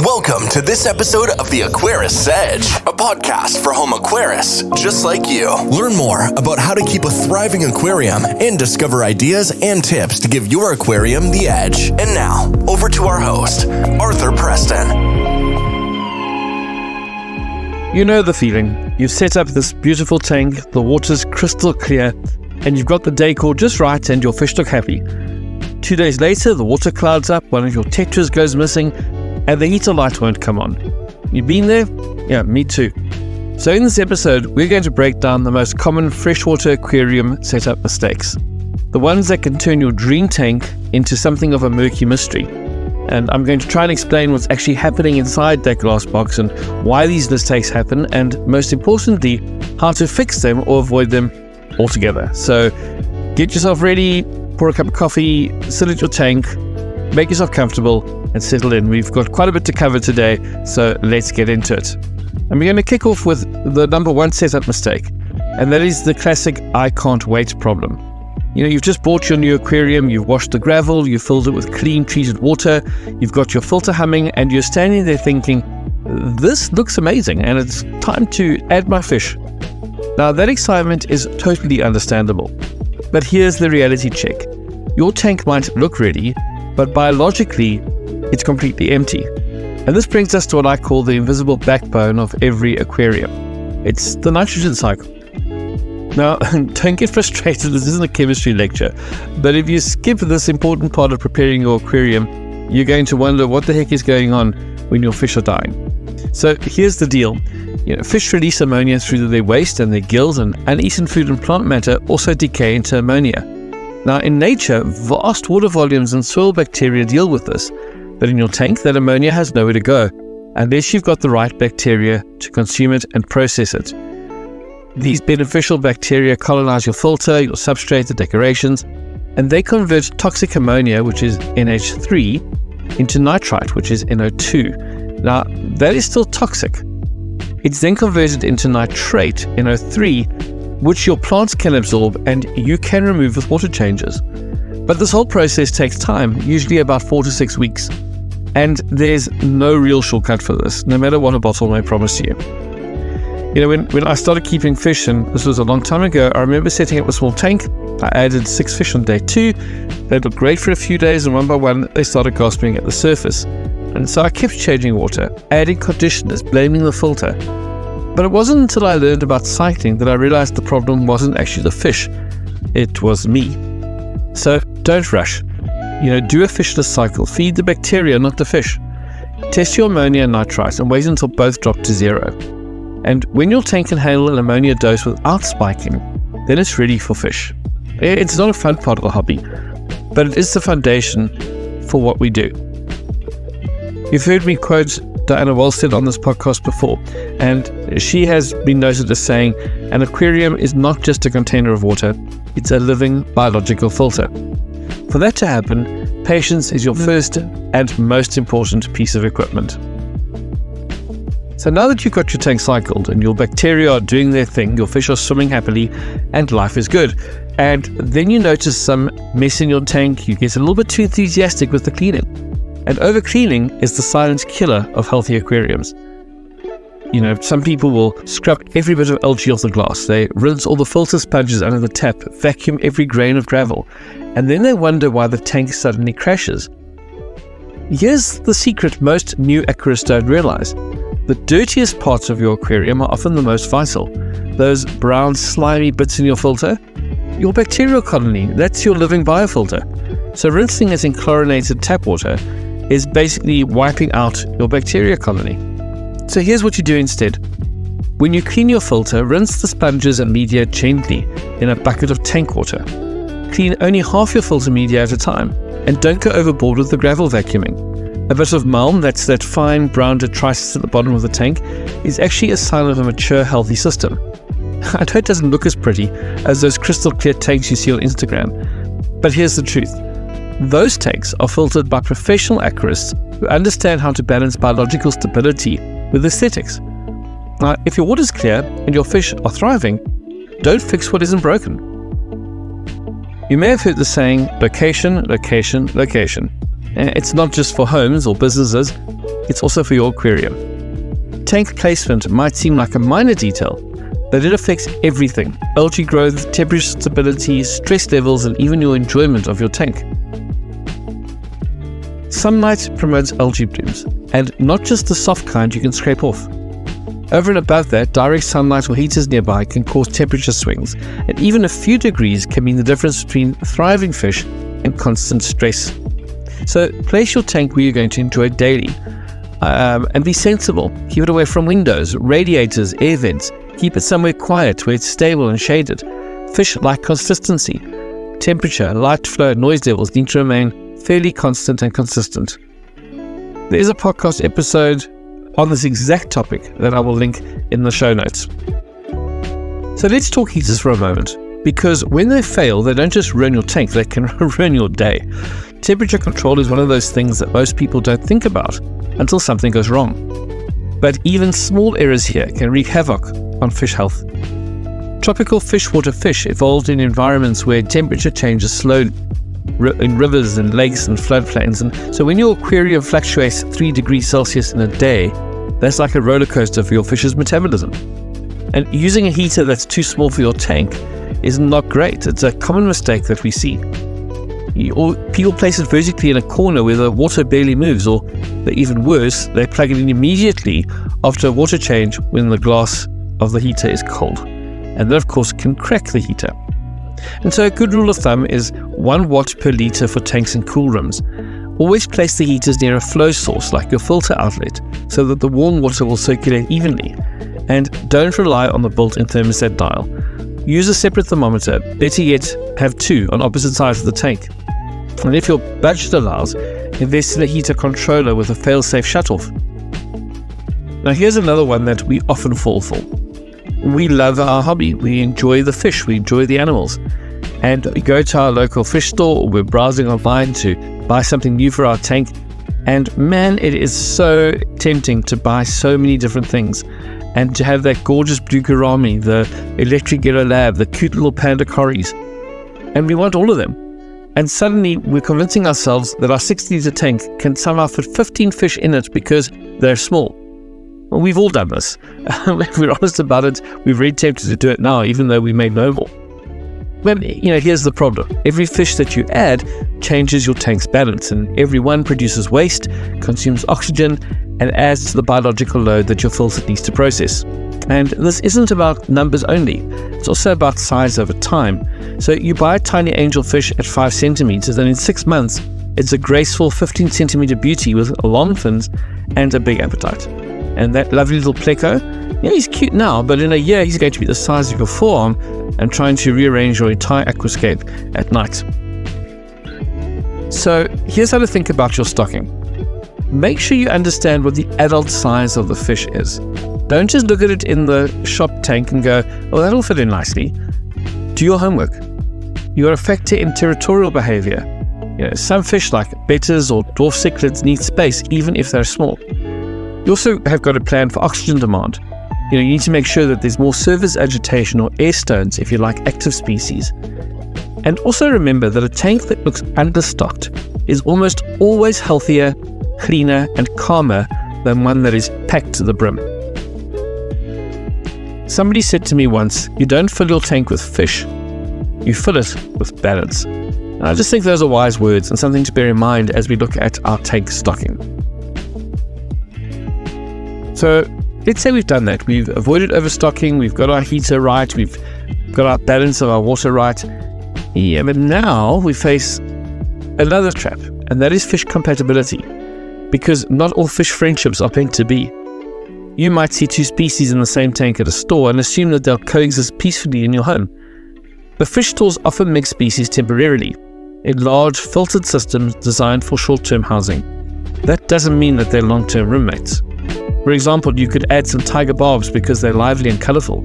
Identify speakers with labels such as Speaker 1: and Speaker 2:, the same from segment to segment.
Speaker 1: Welcome to this episode of the Aquarius Edge, a podcast for home aquarists just like you. Learn more about how to keep a thriving aquarium and discover ideas and tips to give your aquarium the edge. And now, over to our host, Arthur Preston.
Speaker 2: You know the feeling. You've set up this beautiful tank, the water's crystal clear, and you've got the decor just right and your fish look happy. 2 days later, the water clouds up, one of your tetras goes missing, and the heater light won't come on. You've been there? Yeah, me too. So in this episode, we're going to break down the most common freshwater aquarium setup mistakes. The ones that can turn your dream tank into something of a murky mystery. And I'm going to try and explain what's actually happening inside that glass box and why these mistakes happen, and most importantly, how to fix them or avoid them altogether. So get yourself ready, pour a cup of coffee, sit at your tank, make yourself comfortable, and settle in. We've got quite a bit to cover today, so let's get into it. And we're going to kick off with the number one setup mistake, and that is the classic I can't wait problem. You know, you've just bought your new aquarium, you've washed the gravel, you've filled it with clean treated water, you've got your filter humming, and you're standing there thinking, this looks amazing and it's time to add my fish. Now that excitement is totally understandable, but here's the reality check. Your tank might look ready, but biologically it's completely empty. And this brings us to what I call the invisible backbone of every aquarium. It's the nitrogen cycle. Now, don't get frustrated, this isn't a chemistry lecture, but if you skip this important part of preparing your aquarium, you're going to wonder what the heck is going on when your fish are dying. So here's the deal. Fish release ammonia through their waste, and their gills and uneaten food and plant matter also decay into ammonia. Now, in nature, vast water volumes and soil bacteria deal with this, but in your tank, that ammonia has nowhere to go, unless you've got the right bacteria to consume it and process it. These beneficial bacteria colonize your filter, your substrate, the decorations, and they convert toxic ammonia, which is NH3, into nitrite, which is NO2. Now, that is still toxic. It's then converted into nitrate, NO3, which your plants can absorb and you can remove with water changes. But this whole process takes time, usually about 4 to 6 weeks. And there's no real shortcut for this, no matter what a bottle may promise you. When I started keeping fish, and this was a long time ago, I remember setting up a small tank. I added 6 fish on day 2. They looked great for a few days, and one by one, they started gasping at the surface. And so I kept changing water, adding conditioners, blaming the filter. But it wasn't until I learned about cycling that I realized the problem wasn't actually the fish, it was me. So don't rush. Do a fishless cycle. Feed the bacteria, not the fish. Test your ammonia and nitrite and wait until both drop to 0. And when your tank can handle an ammonia dose without spiking, then it's ready for fish. It's not a fun part of the hobby, but it is the foundation for what we do. You've heard me quote Diana Walstead on this podcast before, and she has been noted as saying, an aquarium is not just a container of water, it's a living biological filter. For that to happen, patience is your first and most important piece of equipment. So now that you've got your tank cycled and your bacteria are doing their thing, your fish are swimming happily, and life is good. And then you notice some mess in your tank, you get a little bit too enthusiastic with the cleaning. And overcleaning is the silent killer of healthy aquariums. Some people will scrub every bit of algae off the glass, they rinse all the filter sponges under the tap, vacuum every grain of gravel, and then they wonder why the tank suddenly crashes. Here's the secret most new aquarists don't realize. The dirtiest parts of your aquarium are often the most vital. Those brown slimy bits in your filter, your bacterial colony, that's your living biofilter. So rinsing it in chlorinated tap water is basically wiping out your bacteria colony. So here's what you do instead. When you clean your filter, rinse the sponges and media gently in a bucket of tank water. Clean only half your filter media at a time, and don't go overboard with the gravel vacuuming. A bit of mulm, that's that fine brown detritus at the bottom of the tank, is actually a sign of a mature, healthy system. I know it doesn't look as pretty as those crystal clear tanks you see on Instagram, but here's the truth. Those tanks are filtered by professional aquarists who understand how to balance biological stability with aesthetics. Now, if your water's clear and your fish are thriving, don't fix what isn't broken. You may have heard the saying, location, location, location. It's not just for homes or businesses, it's also for your aquarium. Tank placement might seem like a minor detail, but it affects everything: algae growth, temperature stability, stress levels, and even your enjoyment of your tank. Sunlight promotes algae blooms, and not just the soft kind you can scrape off. Over and above that, direct sunlight or heaters nearby can cause temperature swings, and even a few degrees can mean the difference between thriving fish and constant stress. So place your tank where you're going to enjoy it daily, and be sensible. Keep it away from windows, radiators, air vents. Keep it somewhere quiet where it's stable and shaded. Fish like consistency. Temperature, light flow, noise levels need to remain fairly constant and consistent. There is a podcast episode on this exact topic that I will link in the show notes. So let's talk heaters for a moment, because when they fail, they don't just ruin your tank, they can ruin your day. Temperature control is one of those things that most people don't think about until something goes wrong. But even small errors here can wreak havoc on fish health. Tropical freshwater fish evolved in environments where temperature changes slowly, in rivers and lakes and floodplains, and so when your aquarium fluctuates 3 degrees Celsius in a day, that's like a roller coaster for your fish's metabolism. And using a heater that's too small for your tank is not great. It's a common mistake that we see. People place it vertically in a corner where the water barely moves, or even worse, they plug it in immediately after a water change when the glass of the heater is cold, and that of course can crack the heater. And so a good rule of thumb is 1 watt per litre for tanks and cool rooms. Always place the heaters near a flow source like your filter outlet so that the warm water will circulate evenly. And don't rely on the built-in thermostat dial. Use a separate thermometer, better yet have 2 on opposite sides of the tank. And if your budget allows, invest in a heater controller with a fail-safe shutoff. Now here's another one that we often fall for. We love our hobby, we enjoy the fish, we enjoy the animals, and we go to our local fish store, or we're browsing online to buy something new for our tank, and man, it is so tempting to buy so many different things, and to have that gorgeous blue gourami, the electric yellow lab, the cute little panda cories, and we want all of them. And suddenly we're convincing ourselves that our 60-litre tank can somehow fit 15 fish in it because they're small. Well, we've all done this. If we're honest about it, we're very tempted to do it now, even though we may know more. But, here's the problem. Every fish that you add changes your tank's balance, and every one produces waste, consumes oxygen, and adds to the biological load that your filter needs to process. And this isn't about numbers only. It's also about size over time. So you buy a tiny angelfish at 5 centimeters, and in 6 months, it's a graceful 15 centimeter beauty with long fins and a big appetite. And that lovely little pleco, he's cute now, but in a year he's going to be the size of your forearm and trying to rearrange your entire aquascape at night. So here's how to think about your stocking. Make sure you understand what the adult size of the fish is. Don't just look at it in the shop tank and go, oh, that'll fit in nicely. Do your homework. You got to factor in territorial behavior. Some fish like betters or dwarf cichlids need space even if they're small. You also have got to plan for oxygen demand. You need to make sure that there's more surface agitation or air stones if you like active species. And also remember that a tank that looks understocked is almost always healthier, cleaner, and calmer than one that is packed to the brim. Somebody said to me once, you don't fill your tank with fish, you fill it with balance. And I just think those are wise words and something to bear in mind as we look at our tank stocking. So let's say we've done that. We've avoided overstocking, we've got our heater right, we've got our balance of our water right. Yeah, but now we face another trap, and that is fish compatibility. Because not all fish friendships are meant to be. You might see 2 species in the same tank at a store and assume that they'll coexist peacefully in your home. But fish stores often mix species temporarily, in large filtered systems designed for short-term housing. That doesn't mean that they're long-term roommates. For example, you could add some tiger barbs because they're lively and colourful,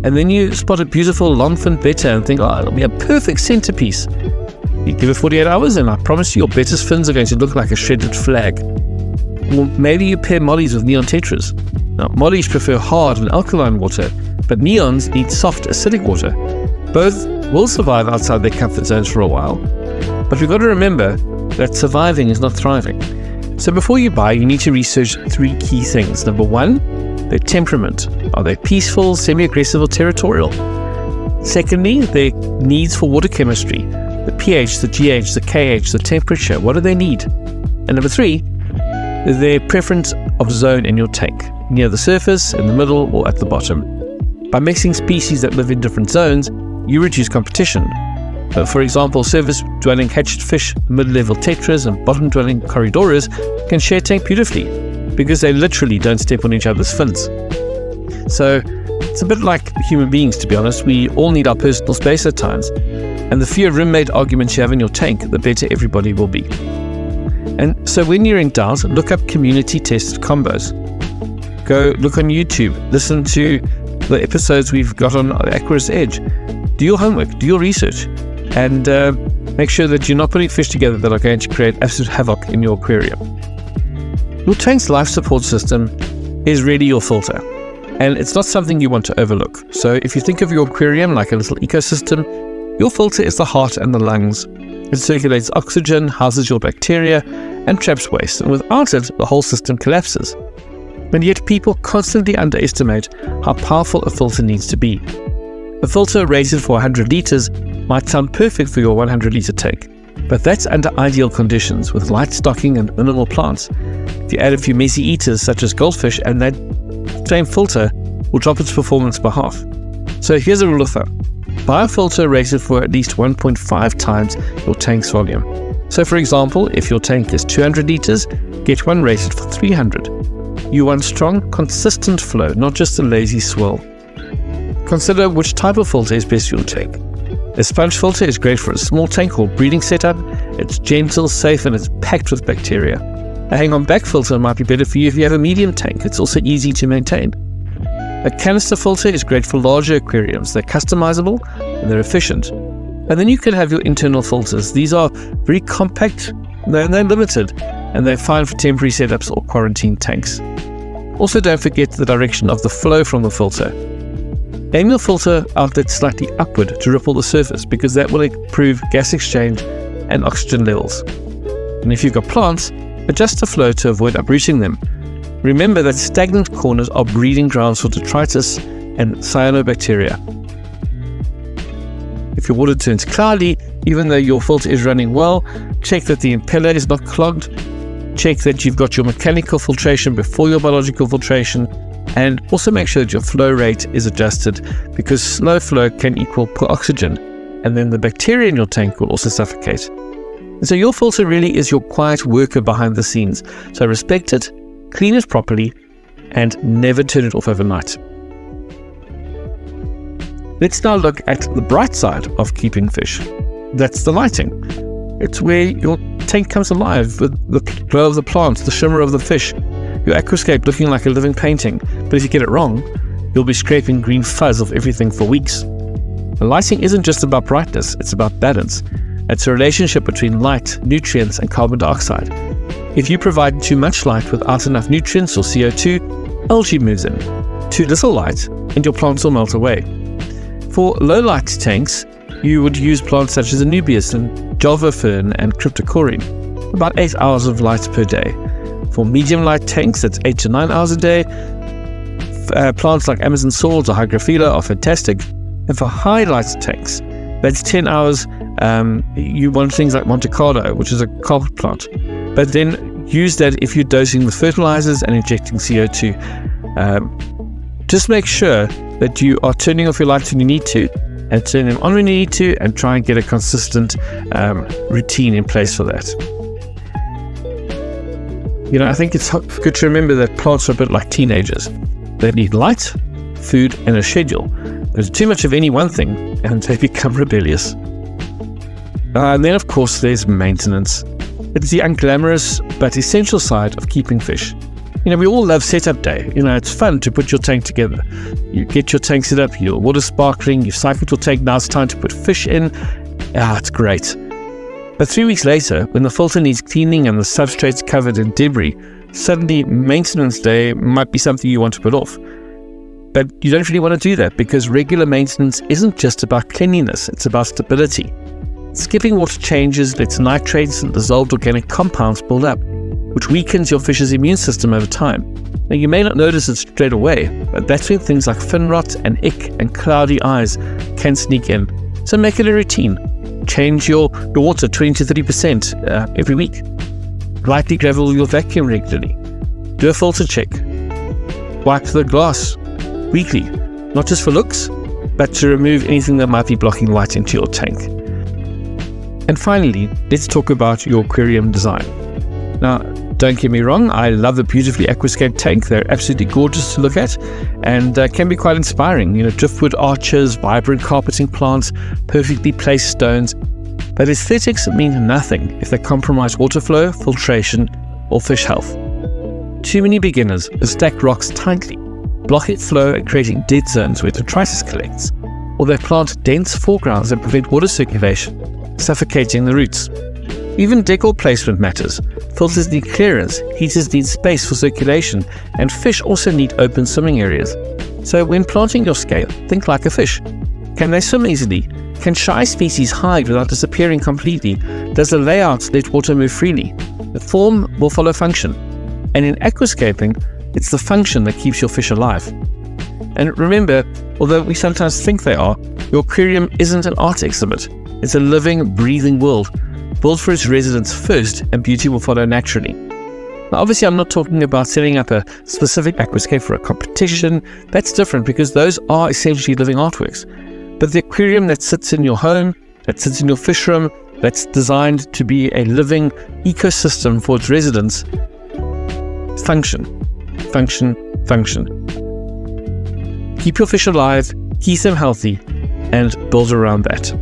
Speaker 2: and then you spot a beautiful long-fin betta and think, oh, it'll be a perfect centerpiece. You give it 48 hours and I promise you your betta's fins are going to look like a shredded flag. Or maybe you pair mollies with neon tetras. Now, mollies prefer hard and alkaline water, but neons need soft acidic water. Both will survive outside their comfort zones for a while, but we've got to remember that surviving is not thriving. So before you buy, you need to research 3 key things. Number 1, their temperament. Are they peaceful, semi-aggressive, or territorial? Secondly, their needs for water chemistry. The pH, the GH, the KH, the temperature. What do they need? And number 3, their preference of zone in your tank. Near the surface, in the middle, or at the bottom. By mixing species that live in different zones, you reduce competition. For example, surface-dwelling hatched fish, mid-level tetras, and bottom-dwelling corridoras can share tank beautifully because they literally don't step on each other's fins. So it's a bit like human beings, to be honest. We all need our personal space at times, and the fewer roommate arguments you have in your tank, the better everybody will be. And so when you're in doubt, look up community-tested combos. Go look on YouTube, listen to the episodes we've got on Aquarius Edge. Do your homework, do your research, and make sure that you're not putting fish together that are going to create absolute havoc in your aquarium. Your tank's life support system is really your filter, and it's not something you want to overlook. So if you think of your aquarium like a little ecosystem, your filter is the heart and the lungs. It circulates oxygen, houses your bacteria, and traps waste, and without it, the whole system collapses. And yet people constantly underestimate how powerful a filter needs to be. A filter rated for 100 liters might sound perfect for your 100-liter tank, but that's under ideal conditions with light stocking and minimal plants. If you add a few messy eaters such as goldfish, and that same filter will drop its performance by half. So here's a rule of thumb. Buy a filter rated for at least 1.5 times your tank's volume. So for example, if your tank is 200 liters, get one rated for 300. You want strong, consistent flow, not just a lazy swirl. Consider which type of filter is best for your tank. A sponge filter is great for a small tank or breeding setup. It's gentle, safe, and it's packed with bacteria. A hang-on back filter might be better for you if you have a medium tank. It's also easy to maintain. A canister filter is great for larger aquariums. They're customizable and they're efficient. And then you can have your internal filters. These are very compact, they're limited, and they're fine for temporary setups or quarantine tanks. Also, don't forget the direction of the flow from the filter. Aim your filter outlet slightly upward to ripple the surface because that will improve gas exchange and oxygen levels. And if you've got plants, adjust the flow to avoid uprooting them. Remember that stagnant corners are breeding grounds for detritus and cyanobacteria. If your water turns cloudy, even though your filter is running well, check that the impeller is not clogged. Check that you've got your mechanical filtration before your biological filtration, and also make sure that your flow rate is adjusted because slow flow can equal poor oxygen, and then the bacteria in your tank will also suffocate. And so your filter really is your quiet worker behind the scenes. So respect it, clean it properly, and never turn it off overnight. Let's now look at the bright side of keeping fish. That's the lighting. It's where your tank comes alive with the glow of the plants, the shimmer of the fish, your aquascape looking like a living painting. But if you get it wrong, you'll be scraping green fuzz off everything for weeks. The lighting isn't just about brightness, it's about balance. It's a relationship between light, nutrients, and carbon dioxide. If you provide too much light without enough nutrients or CO2, algae moves in. Too little light, and your plants will melt away. For low light tanks, you would use plants such as Anubias and Java fern and Cryptocorim, about 8 hours of light per day. For medium light tanks, that's 8 to 9 hours a day. Plants like Amazon swords or Hygrophila are fantastic. And for high light tanks, that's 10 hours. You want things like Monte Carlo, which is a carpet plant. But then use that if you're dosing with fertilizers and injecting CO2. Just make sure that you are turning off your lights when you need to and turn them on when you need to, and try and get a consistent routine in place for that. You know, I think it's good to remember that plants are a bit like teenagers. They need light, food, and a schedule. There's too much of any one thing, and they become rebellious. And then, of course, there's maintenance. It's the unglamorous but essential side of keeping fish. You know, we all love setup day. You know, it's fun to put your tank together. You get your tank set up, your water sparkling, you've cycled your tank, now it's time to put fish in. It's great. But 3 weeks later, when the filter needs cleaning and the substrate's covered in debris, suddenly maintenance day might be something you want to put off. But you don't really want to do that because regular maintenance isn't just about cleanliness, it's about stability. Skipping water changes lets nitrates and dissolved organic compounds build up. which weakens your fish's immune system over time. Now, you may not notice it straight away, but that's when things like fin rot and ick and cloudy eyes can sneak in. So make it a routine. Change your water 20 to 30% every week. Lightly gravel your vacuum regularly. Do a filter check. Wipe the glass weekly, not just for looks, but to remove anything that might be blocking light into your tank. And finally, let's talk about your aquarium design. Now, don't get me wrong, I love the beautifully Aquascape tank. They're absolutely gorgeous to look at and can be quite inspiring. Driftwood arches, vibrant carpeting plants, perfectly placed stones. But aesthetics mean nothing if they compromise water flow, filtration, or fish health. Too many beginners stack rocks tightly, blocking flow and creating dead zones where detritus collects, or they plant dense foregrounds that prevent water circulation, suffocating the roots. Even decor placement matters. Filters need clearance, heaters need space for circulation, and fish also need open swimming areas. So when planting your scale, think like a fish. Can they swim easily? Can shy species hide without disappearing completely? Does the layout let water move freely? The form will follow function. And in aquascaping, it's the function that keeps your fish alive. And remember, although we sometimes think they are, your aquarium isn't an art exhibit. It's a living, breathing world, built for its residents first, and beauty will follow naturally. Now, obviously, I'm not talking about setting up a specific aquascape for a competition. That's different because those are essentially living artworks. But the aquarium that sits in your home, that sits in your fish room, that's designed to be a living ecosystem for its residents, function. Keep your fish alive, keep them healthy, and build around that.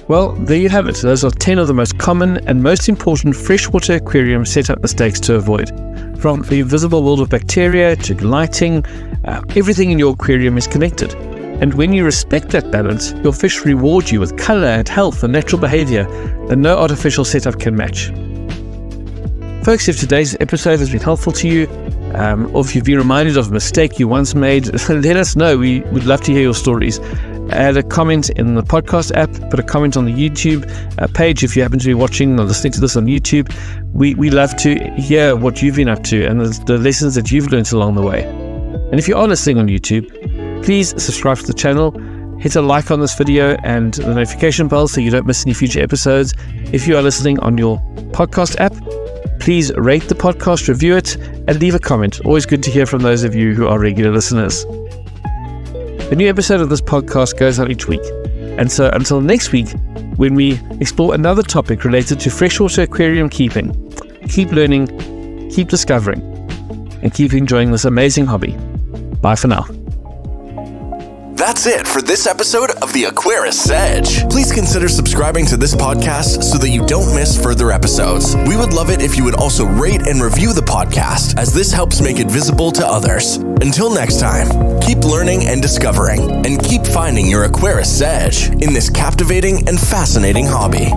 Speaker 2: Well, there you have it. Those are 10 of the most common and most important freshwater aquarium setup mistakes to avoid. From the invisible world of bacteria to lighting, everything in your aquarium is connected. And when you respect that balance, your fish reward you with color and health and natural behavior that no artificial setup can match. Folks, if today's episode has been helpful to you, or if you've been reminded of a mistake you once made, let us know. We would love to hear your stories. Add a comment in the podcast app, put a comment on the YouTube page if you happen to be watching or listening to this on YouTube. We love to hear what you've been up to and the lessons that you've learned along the way. And if you are listening on YouTube, please subscribe to the channel, hit a like on this video and the notification bell so you don't miss any future episodes. If you are listening on your podcast app, please rate the podcast, review it, and leave a comment. Always good to hear from those of you who are regular listeners. A new episode of this podcast goes out each week. And so until next week, when we explore another topic related to freshwater aquarium keeping, keep learning, keep discovering, and keep enjoying this amazing hobby. Bye for now.
Speaker 1: That's it for this episode of the Aquarius Edge. Please consider subscribing to this podcast so that you don't miss further episodes. We would love it if you would also rate and review the podcast, as this helps make it visible to others. Until next time, keep learning and discovering, and keep finding your Aquarius Edge in this captivating and fascinating hobby.